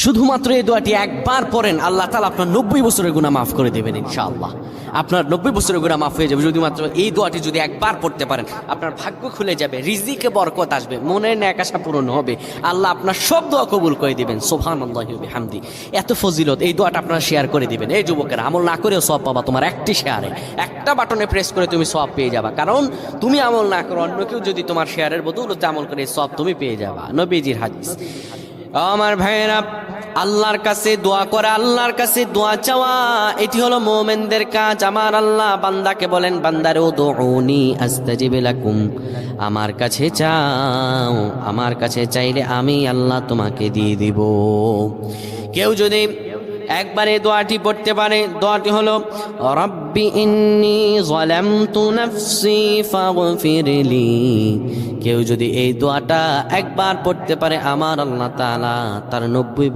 শুধুমাত্র এই দোয়াটি একবার পড়েন, আল্লাহ তাআলা আপনার 90 বছরের গুনাহ মাফ করে দেবেন ইনশাআল্লাহ। আপনার 90 বছরের গুনাহ মাফ হয়ে যাবে শুধুমাত্র এই দোয়াটি যদি একবার পড়তে পারেন। আপনার ভাগ্য খুলে যাবে, রিজিকে বরকত আসবে, মনের নেক আশা পূরণ হবে, আল্লাহ আপনার সব দোয়া কবুল করে দিবেন। সুবহানাল্লাহি ওয়া বিহামদি। এত ফজিলত, এই দোয়াটা আপনারা শেয়ার করে দিবেন। এই যুবকেরা, আমল না করেও সওয়াব পাবা। তোমার একটি শেয়ারে, একটা বাটনে প্রেস করে তুমি সওয়াব পেয়ে যাবা। কারণ তুমি আমল না করো, অন্য কেউ যদি তোমার শেয়ারের বদৌলতে আমল করে, সওয়াব তুমি পেয়ে যাবা। নবীজির হাদিস। আমার ভাইয়েরা, আল্লাহর কাছে দোয়া করা, আল্লাহর কাছে দোয়া চাওয়া, এটি হলো মুমিনদের কাজ। আমার আল্লাহ বান্দাকে বলেন, বান্দারে উদউনি আস্তাজিব লাকুম, আমার কাছে চাও, আমার কাছে চাইলে আমি আল্লাহ তোমাকে দিয়ে দিব। কেউ যদি একবারে দোয়াটি পড়তে পারে, দোয়াটি হলো রব্বি ইন্নী যালামতু নাফসি ফাগফিরলি। কেউ যদি এই দোয়াটা একবার পড়তে পারে, আমার আল্লাহ তাআলা তার 90